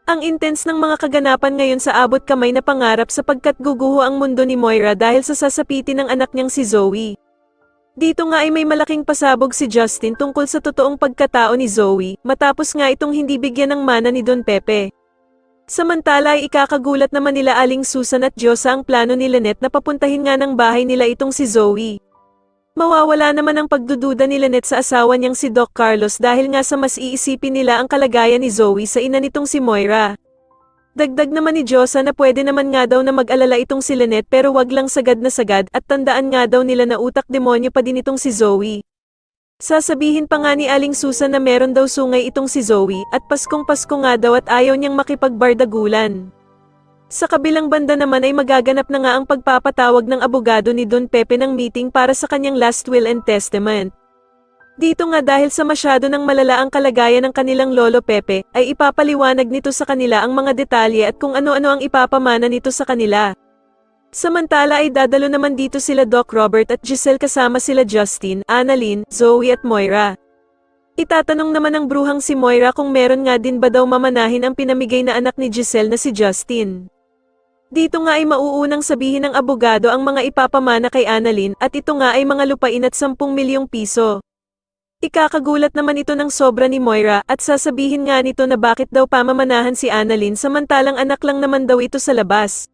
Ang intense ng mga kaganapan ngayon sa abot kamay na pangarap sapagkat guguho ang mundo ni Moira dahil sa sasapitin ng anak niyang si Zoe. Dito nga ay may malaking pasabog si Justin tungkol sa totoong pagkatao ni Zoe, matapos nga itong hindi bigyan ng mana ni Don Pepe. Samantala ay ikakagulat naman nila Aling Susan at Diyosa ang plano ni Lynette na papuntahin nga ng bahay nila itong si Zoe. Mawawala naman ang pagdududa ni Lynette sa asawa niyang si Doc Carlos dahil nga sa mas iisipin nila ang kalagayan ni Zoe sa ina nitong si Moira. Dagdag naman ni Diyosa na pwede naman nga daw na mag-alala itong si Lynette pero wag lang sagad na sagad at tandaan nga daw nila na utak demonyo pa din itong si Zoe. Sasabihin pa nga ni Aling Susan na meron daw sungay itong si Zoe at Paskong-Pasko nga daw at ayaw niyang makipagbardagulan. Sa kabilang banda naman ay magaganap na nga ang pagpapatawag ng abogado ni Don Pepe ng meeting para sa kanyang last will and testament. Dito nga dahil sa masyado ng malala ang kalagayan ng kanilang lolo Pepe, ay ipapaliwanag nito sa kanila ang mga detalye at kung ano-ano ang ipapamana nito sa kanila. Samantala ay dadalo naman dito sila Doc Robert at Giselle kasama sila Justin, Annalyn, Zoe at Moira. Itatanong naman ng bruhang si Moira kung meron nga din ba daw mamanahin ang pinamigay na anak ni Giselle na si Justin. Dito nga ay mauunang sabihin ng abogado ang mga ipapamana kay Annalyn at ito nga ay mga lupain at 10 milyong piso. Ikakagulat naman ito ng sobra ni Moira at sasabihin nga nito na bakit daw pamamanahan si Annalyn samantalang anak lang naman daw ito sa labas.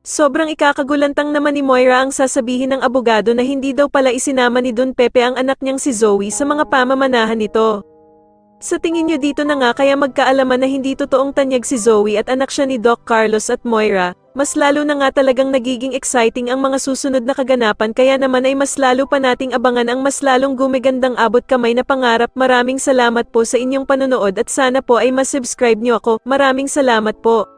Sobrang ikakagulantang naman ni Moira ang sasabihin ng abogado na hindi daw pala isinama ni Don Pepe ang anak niyang si Zoe sa mga pamamanahan nito. Sa tingin niyo dito na nga kaya magkaalaman na hindi totoong tanyag si Zoe at anak siya ni Doc Carlos at Moira, mas lalo na nga talagang nagiging exciting ang mga susunod na kaganapan kaya naman ay mas lalo pa nating abangan ang mas lalong gumigandang abot kamay na pangarap. Maraming salamat po sa inyong panonood at sana po ay mas subscribe niyo ako. Maraming salamat po.